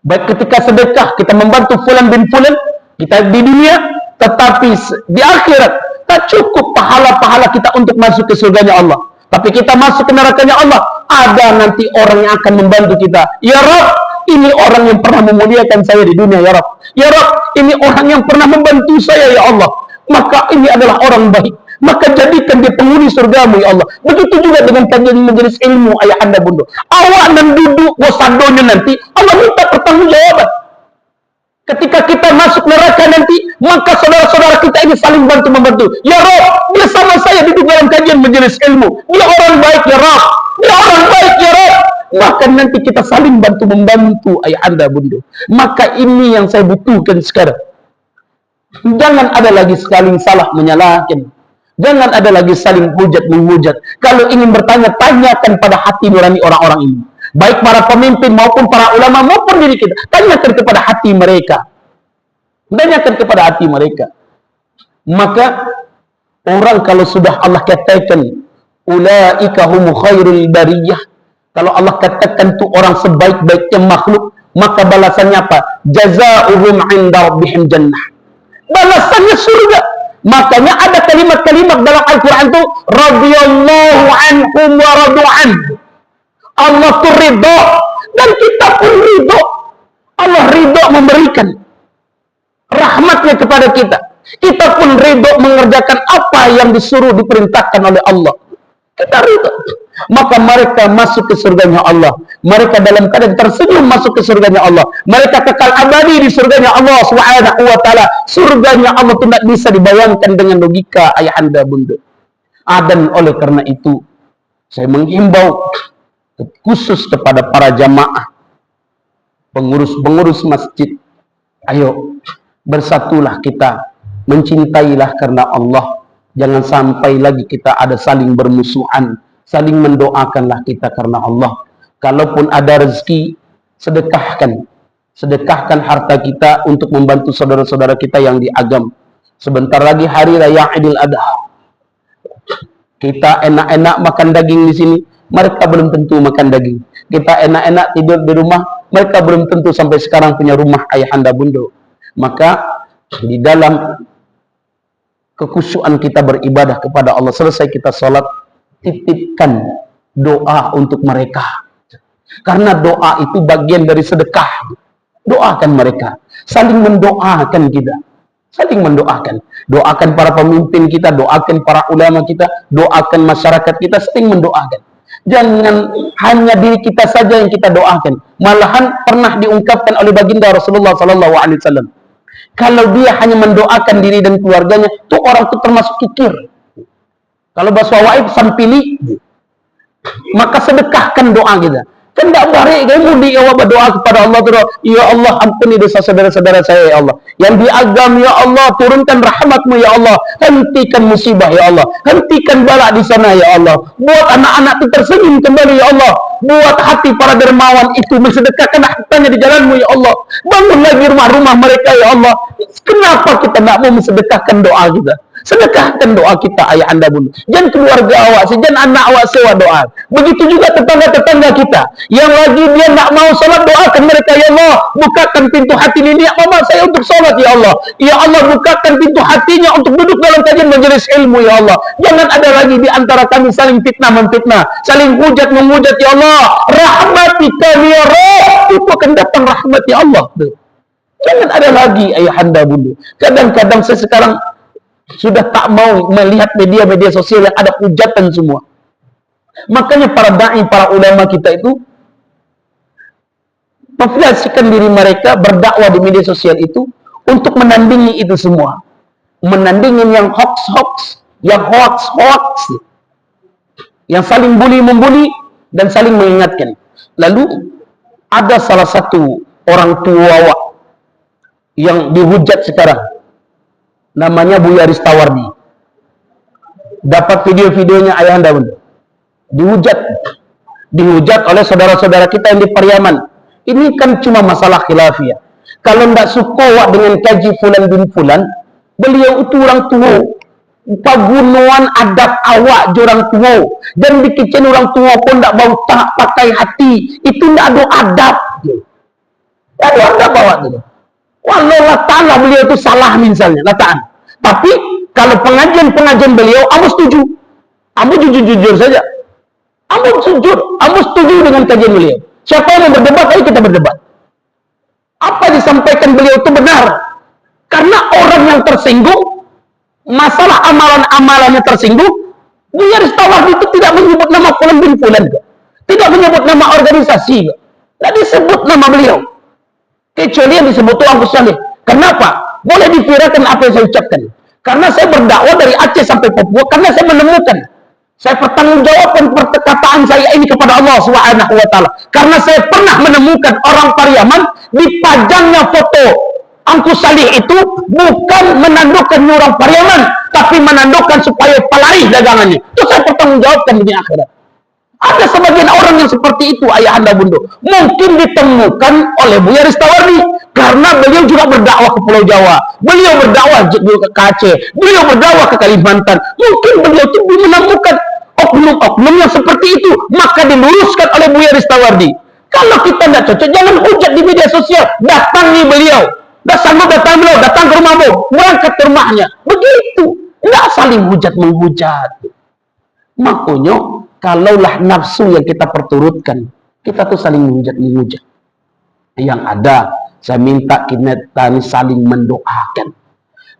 Baik ketika sedekah, kita membantu fulan bin fulan, kita di dunia, tetapi di akhirat, tak cukup pahala-pahala kita untuk masuk ke surganya Allah. Tapi kita masuk ke nerakanya Allah, ada nanti orang yang akan membantu kita. Ya Rabb, ini orang yang pernah memuliakan saya di dunia, ya Rabb. Ya Rabb, ini orang yang pernah membantu saya, ya Allah. Maka ini adalah orang baik. Maka jadikan dia penghuni surgamu, ya Allah. Begitu juga dengan kajian majelis ilmu, ayahanda bunda. Awak dan duduk wasadonya nanti, Allah minta pertanggungjawaban. Ketika kita masuk neraka nanti, maka saudara-saudara kita ini saling bantu-membantu. Ya Rabb, dia sama saya duduk dalam kajian majelis ilmu. Dia orang baik, ya Rabb. Dia orang baik, ya Rabb. Maka nanti kita saling bantu-membantu, ayahanda bunda. Maka ini yang saya butuhkan sekarang. Jangan ada lagi saling salah menyalahkan. Jangan ada lagi saling hujat-menghujat. Kalau ingin bertanya, tanyakan pada hati nurani orang-orang ini. Baik para pemimpin maupun para ulama maupun diri kita. Tanyakan kepada hati mereka. Tanyakan kepada hati mereka. Maka orang kalau sudah Allah katakan, ulaika humu khairul bariyah. Kalau Allah katakan itu orang sebaik-baiknya makhluk, maka balasannya apa? Jazaohum 'inda rabbihim jannah. Balasannya surga. Makanya ada kalimat-kalimat dalam Al-Quran itu radhiyallahu anhum wa radu anhu. Allah itu ridho dan kita pun ridho. Allah ridho memberikan rahmatnya kepada kita. Kita pun ridho mengerjakan apa yang disuruh diperintahkan oleh Allah. Kita ridho. Maka mereka masuk ke surganya Allah. Mereka dalam keadaan tersenyum masuk ke surganya Allah. Mereka kekal abadi di surganya Allah Subhanahu wa taala. Surganya Allah tidak bisa dibayangkan dengan logika ayahanda bunda. Dan oleh karena itu saya menghimbau khusus kepada para jamaah, pengurus-pengurus masjid. Ayo bersatulah kita, mencintailah karena Allah. Jangan sampai lagi kita ada saling bermusuhan. Saling mendoakanlah kita karena Allah. Kalaupun ada rezeki, sedekahkan. Sedekahkan harta kita untuk membantu saudara-saudara kita yang diagam. Sebentar lagi hari raya Idul Adha. Kita enak-enak makan daging di sini, mereka belum tentu makan daging. Kita enak-enak tidur di rumah, mereka belum tentu sampai sekarang punya rumah ayahanda bunda. Maka di dalam kekhusyuan kita beribadah kepada Allah, selesai kita sholat, titipkan doa untuk mereka. Karena doa itu bagian dari sedekah. Doakan mereka. Saling mendoakan kita. Saling mendoakan. Doakan para pemimpin kita, doakan para ulama kita, doakan masyarakat kita, saling mendoakan. Jangan hanya diri kita saja yang kita doakan. Malahan pernah diungkapkan oleh baginda Rasulullah SAW. Kalau dia hanya mendoakan diri dan keluarganya, itu orang itu termasuk kikir. Kalau bahasa waib sampili, maka sedekahkan doa kita. Kan tidak baik kamu berdoa kepada Allah terus, ya Allah ampuni dosa saudara-saudara saya ya Allah. Yang diagam ya Allah, turunkan rahmatmu ya Allah. Hentikan musibah ya Allah. Hentikan bala di sana ya Allah. Buat anak-anak itu tersenyum kembali ya Allah. Buat hati para dermawan itu mensedekahkan hartanya di jalanmu ya Allah. Bangun lagi rumah-rumah mereka ya Allah. Kenapa kita tidak mau mensedekahkan doa kita? Sedekahkan doa kita ayah anda bunda. Jangan keluarga awak, jangan anak awak sewa doa. Begitu juga tetangga-tetangga kita yang lagi dia nak mau sholat, doakan mereka, ya Allah bukakan pintu hati ini mama saya untuk sholat, ya Allah. Ya Allah bukakan pintu hatinya untuk duduk dalam kajian majelis ilmu, ya Allah. Jangan ada lagi di antara kami saling fitnah memfitnah, saling hujat menghujat, ya Allah. Rahmatika ya Rabb, itu akan datang rahmat ya Allah. Jangan ada lagi ayah anda bunda. Kadang-kadang saya sekarang sudah tak mau melihat media-media sosial yang ada hujatan semua. Makanya para da'i, para ulama kita itu memfilasikan diri mereka berdakwah di media sosial itu untuk menandingi itu semua. Menandingin yang hoax-hoax, yang hoax-hoax, yang saling bully-membuli dan saling mengingatkan. Lalu ada salah satu orang tua yang dihujat sekarang, namanya Buya Ristawardi. Dapat video-videonya ayah anda bunda, dihujat oleh saudara-saudara kita yang di Pariaman. Ini kan cuma masalah khilafiyah. Kalau ndak suka dengan kaji fulan bin fulan, beliau itu orang tua, pagunuan adab awak jorang tua, dan dikecen orang tua pun ndak bau tak pakai hati, itu ndak ada adab. Ada adab awak tu. Walau Allah Ta'ala beliau itu salah misalnya, lataan. Tapi kalau pengajian beliau, kamu setuju. Kamu jujur-jujur saja. Kamu setuju dengan kajian beliau. Siapa yang berdebat, ayo kita berdebat. Apa yang disampaikan beliau itu benar. Karena orang yang tersinggung, masalah amalan-amalannya tersinggung, Buya Ristawardi itu tidak menyebut nama fulan bin fulan. Tidak menyebut nama organisasi. Tidak disebut nama beliau. Kecuali yang disebut Tuhan Saleh. Kenapa? Boleh dikirakan apa yang saya ucapkan. Karena saya berdakwah dari Aceh sampai Papua, karena saya menemukan. Saya pertanggungjawabkan perkataan saya ini kepada Allah Subhanahu wa Ta'ala. Karena saya pernah menemukan orang Pariaman dipajangnya foto Angku Salih itu bukan menandukkan orang Pariaman, tapi menandukkan supaya pelaris dagangannya. Itu saya pertanggungjawabkan di akhirat. Ada sebagian orang yang seperti itu ayah anda bunda. Mungkin ditemukan oleh Buya Ristawardi karena beliau juga berdakwah ke Pulau Jawa, beliau berdakwah juga ke Aceh, beliau berdakwah ke Kalimantan. Mungkin beliau itu menemukan oknum-oknum yang seperti itu, maka diluruskan oleh Buya Ristawardi. Kalau kita tidak cocok, jangan hujat di media sosial. Datangi beliau, datang ke rumahmu, berangkat ke rumahnya. Begitu, tidak saling hujat menghujat. Makanya kalaulah nafsu yang kita perturutkan, kita tuh saling menghujat. Yang ada, saya minta kita saling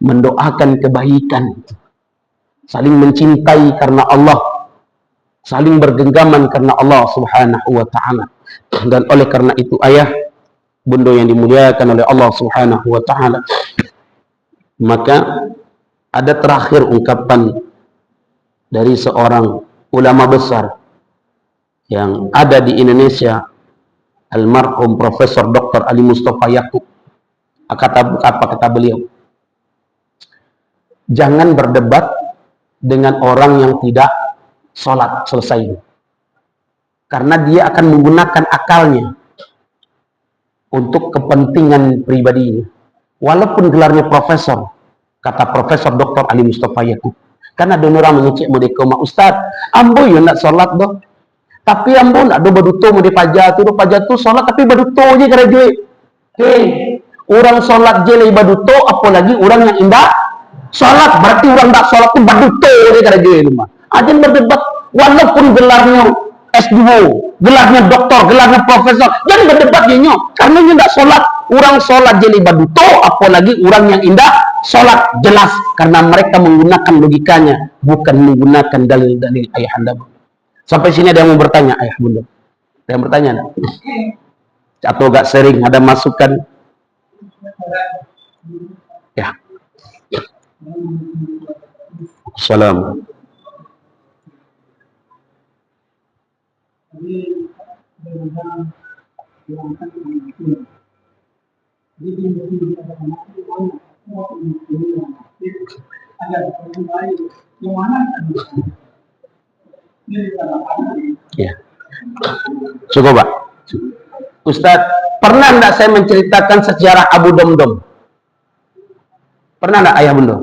mendoakan kebaikan, saling mencintai karena Allah, saling bergenggaman karena Allah Subhanahu wa Ta'ala. Dan oleh karena itu ayah bunda yang dimuliakan oleh Allah Subhanahu wa Ta'ala, maka ada terakhir ungkapan dari seorang ulama besar yang ada di Indonesia, almarhum Profesor Dr. Ali Mustafa Yakub. Apa kata beliau? Jangan berdebat dengan orang yang tidak sholat selesai, karena dia akan menggunakan akalnya untuk kepentingan pribadinya. Walaupun gelarnya profesor, kata Profesor Dr. Ali Mustafa Yakub. Karena ada orang mengecek mereka, Ustaz, ambo ya nak sholat doh. Tapi ambo nak do baduto mau dipajat tu sholat tapi baduto aja kerja. Hei, orang sholat je lagi baduto, apalagi orang yang indah sholat, berarti orang tak sholat tu baduto aja kerja rumah. Aja berdebat, walaupun gelarnya S2, gelarnya doktor, gelarnya profesor, jangan berdebat dia, karena dia tak sholat. Orang sholat je lagi baduto, apalagi orang yang indah sholat, jelas karena mereka menggunakan logikanya, bukan menggunakan dalil-dalil ayah anda. Sampai sini ada yang mau bertanya ayah bunda? Ada yang bertanya enggak? Atau gak sering ada masukan? Ya. Salam. Ya. Cukup Pak. Ustadz, pernah enggak saya menceritakan sejarah Abu Domdom? Pernah enggak ayah bunda?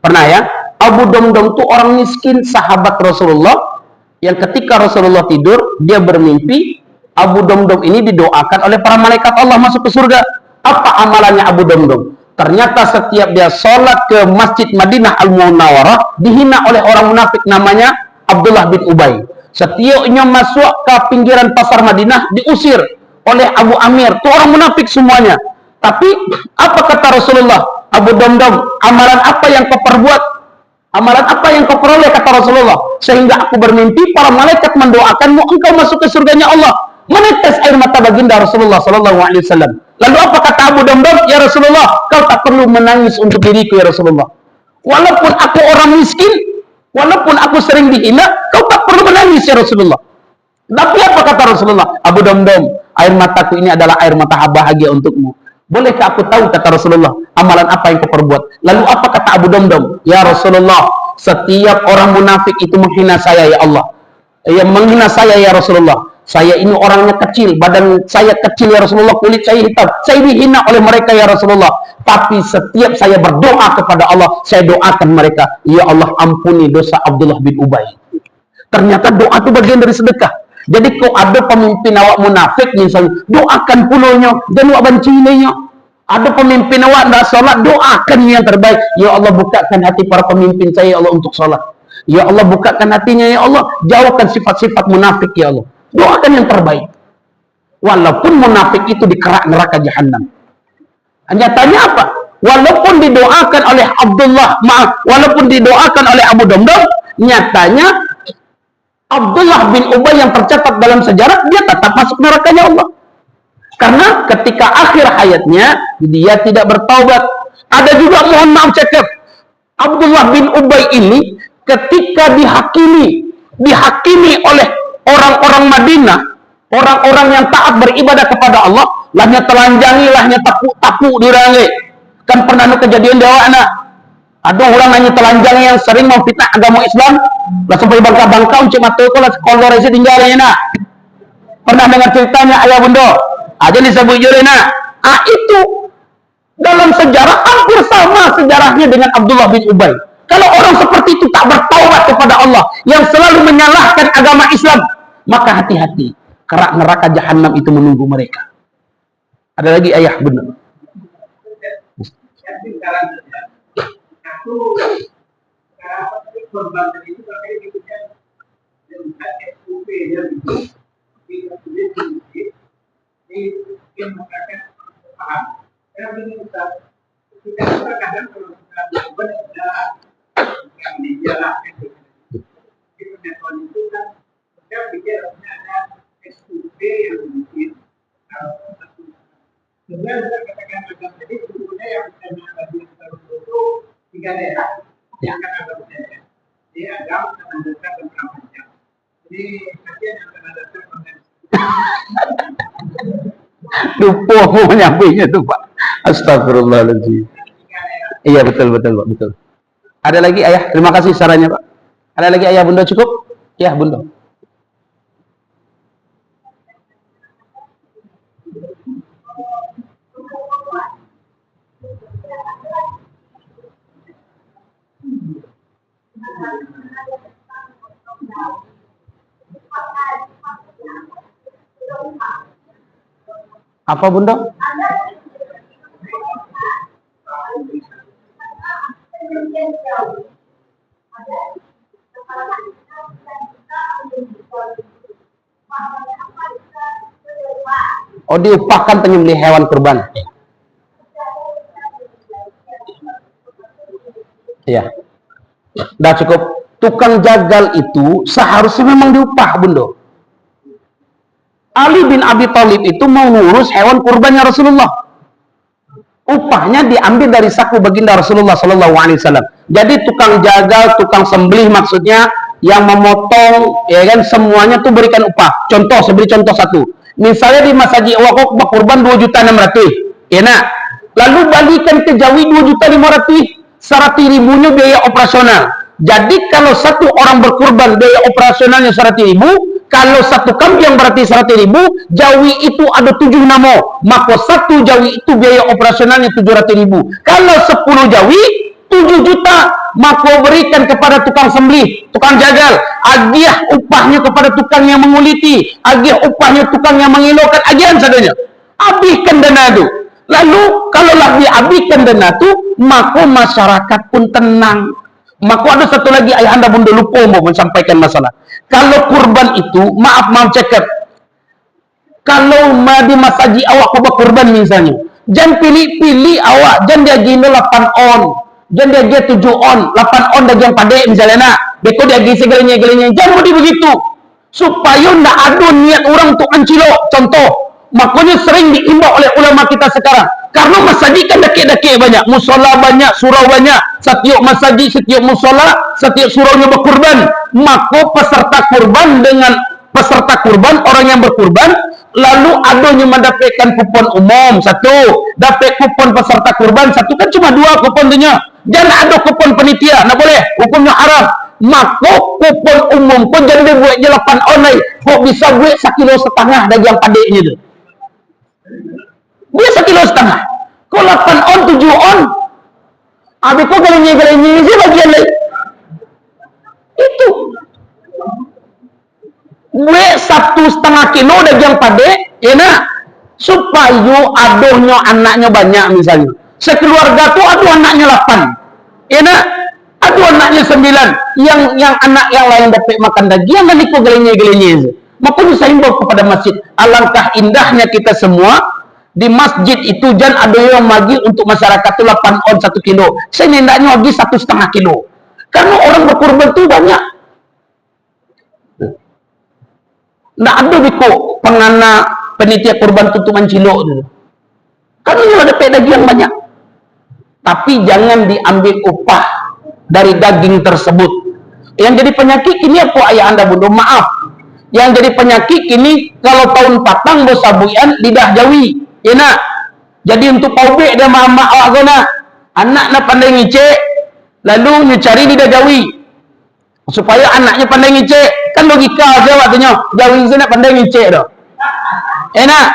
Pernah ya? Abu Damdam itu orang miskin, sahabat Rasulullah, yang ketika Rasulullah tidur, dia bermimpi Abu Damdam ini didoakan oleh para malaikat Allah masuk ke surga. Apa amalannya Abu Damdam? Ternyata setiap dia sholat ke Masjid Madinah Al-Munawwarah, dihina oleh orang munafik namanya Abdullah bin Ubay. Setiapnya masuk ke pinggiran pasar Madinah, diusir oleh Abu Amir. Itu orang munafik semuanya. Tapi apa kata Rasulullah? Abu Damdam, amalan apa yang kau perbuat? Amalan apa yang kau peroleh, kata Rasulullah, sehingga aku bermimpi para malaikat mendoakanmu, engkau masuk ke surganya Allah. Menetes air mata baginda Rasulullah Sallallahu Alaihi Wasallam. Lalu apa kata Abu Damdam? Ya Rasulullah, kau tak perlu menangis untuk diriku ya Rasulullah. Walaupun aku orang miskin, walaupun aku sering dihina, kau tak perlu menangis ya Rasulullah. Tapi apa kata Rasulullah? Abu Damdam, air mataku ini adalah air mata bahagia untukmu. Bolehkah aku tahu, kata Rasulullah, amalan apa yang kau perbuat? Lalu apa kata Abu Damdam? Ya Rasulullah, setiap orang munafik itu menghina saya ya Allah. Yang menghina saya ya Rasulullah. Saya ini orangnya kecil, badan saya kecil ya Rasulullah, kulit saya hitam. Saya dihina oleh mereka ya Rasulullah. Tapi setiap saya berdoa kepada Allah, saya doakan mereka, ya Allah ampuni dosa Abdullah bin Ubay. Ternyata doa itu bagian dari sedekah. Jadi kau ada pemimpin awak munafik misalnya, doakan pulaunya dan awak bencinya. Ada pemimpin awak tidak sholat, doakan yang terbaik. Ya Allah bukakan hati para pemimpin saya ya Allah untuk sholat. Ya Allah bukakan hatinya ya Allah, jauhkan sifat-sifat munafik ya Allah. Doakan yang terbaik. Walaupun munafik itu dikerak neraka jahanam. Nyatanya apa? Walaupun didoakan oleh walaupun didoakan oleh Abu Damdam, nyatanya Abdullah bin Ubay yang tercatat dalam sejarah, dia tetap masuk nerakanya Allah. Karena ketika akhir hayatnya, dia tidak bertaubat. Ada juga, mohon maaf cekap, Abdullah bin Ubay ini ketika dihakimi oleh orang-orang Madinah, orang-orang yang taat beribadah kepada Allah, lahnya telanjangi, lahnya tapu dirangi. Kan pernah ada kejadian di awak anak. Ada orang nanya telanjangi yang sering memfitnah agama Islam, lah sampai bangka-bangka uncik mata ko lah kolor isi tinggalnya nak. Pernah dengar ceritanya ayah bunda? Aja disebut jure nak. Itu dalam sejarah hampir sama sejarahnya dengan Abdullah bin Ubay. Kalau orang seperti itu tak bertaubat kepada Allah, yang selalu menyalahkan agama Islam, maka hati-hati, kerak neraka jahanam itu menunggu mereka. Ada lagi ayah benar. Ya. Lupa mau menyampainya tuh Pak. Astagfirullahaladzim. Iya betul Pak, betul. Ada lagi ayah? Terima kasih sarannya Pak. Ada lagi ayah bunda cukup? Ya bunda. Apa bunda? Oh, diupahkan penyembelih hewan kurban. Ya. Dah cukup. Tukang jagal itu seharusnya memang diupah bunda. Ali bin Abi Thalib itu mau ngurus hewan kurbannya Rasulullah. Upahnya diambil dari saku baginda Rasulullah Sallallahu Alaihi Wasallam. Jadi tukang jagal, tukang sembelih maksudnya yang memotong, ya kan, semuanya tuh berikan upah. Contoh, seberi contoh satu. Misalnya di Masjid Wakaf kurban 2.600.000, ya nak. Lalu balikan ke Jawi 2.500.000, 100.000-nya biaya operasional. Jadi kalau satu orang berkurban biaya operasionalnya 100.000, kalau satu kambing berarti 100.000, Jawi itu ada 7 nama, maka satu Jawi itu biaya operasionalnya 700.000. Kalau 10 Jawi, 7 juta maka berikan kepada tukang sembelih, tukang jagal, agiah upahnya kepada tukang yang menguliti, agiah upahnya tukang yang mengilaukan, agihan sadanya. Habiskan dana itu. Lalu kalaulah dihabiskan dana itu, maka masyarakat pun tenang. Maka ada satu lagi ayah anda bunda lupa mau menyampaikan masalah. Kalau kurban itu, maaf cakap, kalau di masaji awak kau kurban misalnya, jangan pilih-pilih awak, jangan dia gini 8 on. Jangan dia dia 7 on, 8 on dah yang padek misalnya nak. Beko dia gini segalanya. Jangan begitu. Supaya tidak ada niat orang untuk mencilok. Contoh, makanya sering diimbau oleh ulama kita sekarang. Karena masjid kan dakik-dakik banyak. Musola banyak, surau banyak. Setiap masjid, setiap musola, setiap suraunya berkurban. Maka peserta kurban dengan peserta kurban, orang yang berkurban, lalu adanya mendapatkan kupon umum, 1. Dapat kupon peserta kurban, 1. Kan cuma 2 kupon dunia. Jangan ada kupon penitia, nak boleh, hukumnya haram. Maka kupon umum pun jangan dia buat je 8 online. Kok bisa buat 1,5 kilo daging padeknya tu. Dia 1,5 kilo. Kau 8 on, 7 on. Habis kau galanya je bagian lain. Itu. Buat 1,5 kilo daging padek, ya nak. Supaya aduhnya anaknya banyak misalnya. Sekeluarga tu aduh anaknya 8. Ya nak, aduh anaknya 9. Yang anak yang lain dapat makan daging, yang ikut gelenya-gelenya saja. Maka saya himbau kepada masjid, alangkah indahnya kita semua di masjid itu jangan ada yang bagi untuk masyarakat itu 8 on 1 kilo. Saya hendaknya bagi 1,5 kilo. Karena orang berkurban itu banyak. Tidak ada biko pengana penitia kurban tutupan cilok itu. Karena dia dapat daging yang banyak. Tapi jangan diambil upah dari daging tersebut. Yang jadi penyakit ini apa ayah anda bunda? Maaf. Yang jadi penyakit ini kalau tahun patang dosa buian lidah jawi. Ya nak. Jadi untuk paubek dia mak awak guna. Anak nak pandai ngicek, lalu mencari lidah jawi. Supaya anaknya pandai ngicek. Kan logika aja waktunya. Jawi saya nak pandai ngicek dah. Ya nak.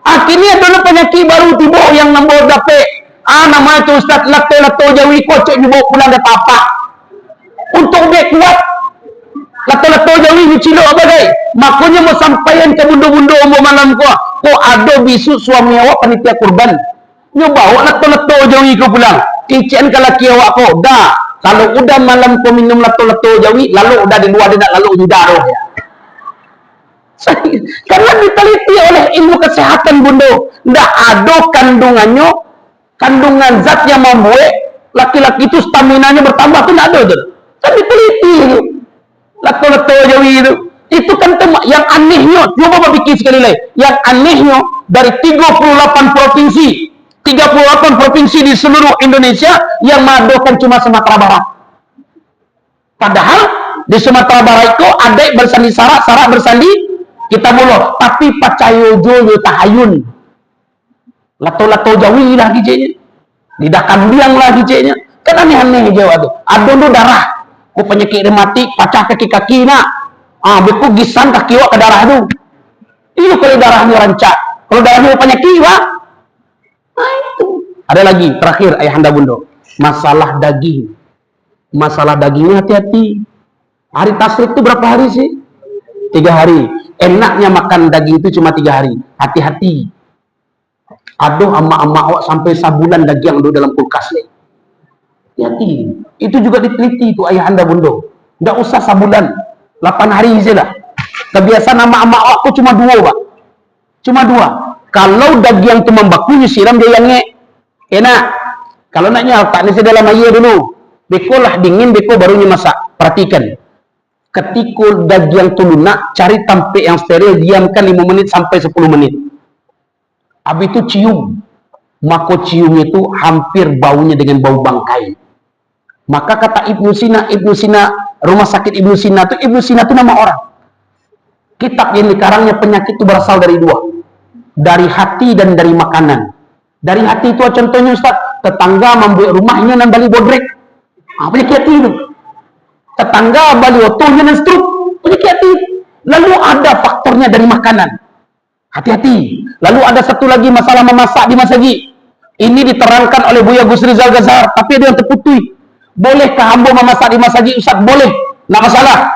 Akhirnya ada penyakit baru tiba yang nombor dapat. Nama itu Ustaz lato-lato jawi kocok dibawa pulang dari tapak. Untuk dia kuat lato-lato jawi dicilok apa guys? Makanya mau sampaikan ke bunda-bunda umur malam kau. Kau ada bisu suami awak panitia kurban. Nyo bawa lato-lato jawi kau pulang. Ician ke laki awak kau. Dah. Kalau udah malam kau minum lato-lato jawi, lalu udah di luar dia nak lalu daruh ya. Karena diteliti oleh ilmu kesehatan bunda. Tidak ada kandungan zat yang membuat laki-laki itu stamina-nya bertambah tu nak ada tu. Kan diteliti itu. Lato-lato jawi itu kan yang anehnya, coba fikir sekali lagi. Yang anehnya dari 38 provinsi di seluruh Indonesia yang mengadakan cuma Sumatera Barat. Padahal di Sumatera Barat itu ada bersandi sarak bersandi kita mulu, tapi pacayojo tahayun. Lato-lato jawi lah gijenya. Lidah kambing lah gijenya. Kan aneh-aneh Jawa tu. Ada tu darah. Ku penyakit rematik, pacah kaki-kaki nak. Beku gisan kaki wak ke darah tu. Itu kalau darahnya rancak. Kalau darahnya penyakit wak. Itu. Ada lagi, terakhir ayah anda bunda. Masalah daging. Masalah dagingnya hati-hati. Hari tasrik itu berapa hari sih? 3 hari. Enaknya makan daging itu cuma 3 hari. Hati-hati. Aduh emak-emak awak sampai sabulan daging ada dalam kulkas ni. Hati. Itu juga diteliti itu ayah anda bunda. Tidak usah sabulan. 8 hari sajalah. Kebiasaan emak-emak awak aku cuma 2 pak. Cuma 2. Kalau daging itu membaku siram dia yang enak. Kalau naknya tak ni dalam air dulu. Beko lah dingin, beko barunya masak. Perhatikan. Ketika daging itu lunak, cari tampik yang steril, diamkan 5 menit sampai 10 menit. Habis itu cium. Maka ciumnya itu hampir baunya dengan bau bangkai. Maka kata Ibnu Sina, rumah sakit Ibnu Sina itu nama orang. Kitab yang dikarangnya penyakit itu berasal dari 2. Dari hati dan dari makanan. Dari hati itu contohnya Ustaz, tetangga membuat rumahnya dan bali bodrek. Penyakit hati itu. Tetangga bali otohnya dan stroke. Penyakit hati. Lalu ada faktornya dari makanan. Hati-hati. Lalu ada satu lagi masalah memasak di masjid. Ini diterangkan oleh Buya Gus Rizal Ghazar, tapi ada yang terputui. Bolehkah hamba memasak di masjid Ustaz? Boleh, nggak masalah.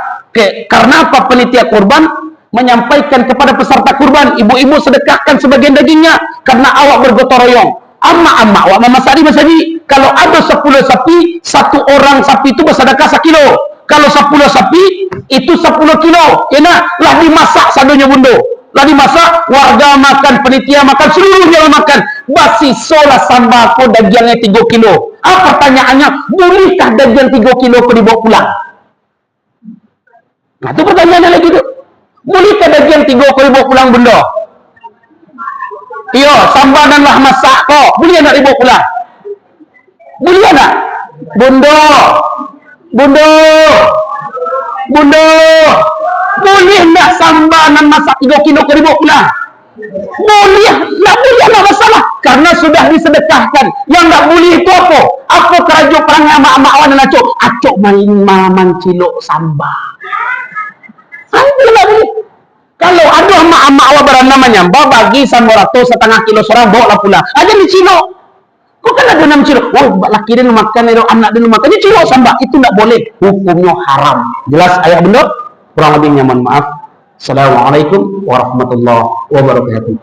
Karena apa? Panitia kurban menyampaikan kepada peserta kurban, ibu-ibu sedekahkan sebagian dagingnya karena awak bergotong royong. Amma awak memasak di masjid. Kalau ada 10 sapi, satu orang sapi itu bersedekah 1 kilo. Kalau 10 sapi itu 10 kilo. Enak, lah dimasak sadonya bundo. Lah dimasak, warga makan, penitia makan, seluruhnya makan. Basi sola sambako dagingnya 3 kilo. Pertanyaannya, bolehkah daging 3 kilo kau dibawa pulang? Nah, itu pertanyaannya lagi tuh. Bolehkah daging 3 kau dibawa pulang bunda? Iya, sambal dan lah masak kok. Boleh nak dibawa pulang? Boleh nak? Bunda. Boleh nak sambal dan masak 3 kilo kau dibawa pulang? Boleh, nak masalah. Karena sudah disedekahkan. Yang tak boleh itu apa? Apa kerajuk perangai mak-mak wan dan acok main maman cilok sambal. Itu tak boleh. Kalau ada mak-mak wan beranda menyambal, bagi sambal ratus 1/2 kilo seorang, bawa lah pulang. Aja di cilok. Kok kan ada 6 cilok? Oh, laki dia makan, anak dia makan. Ini cilok sambal. Itu tak boleh. Hukumnya haram. Jelas ayat benar? Kurang lebihnya mohon maaf. Assalamualaikum warahmatullahi wabarakatuh.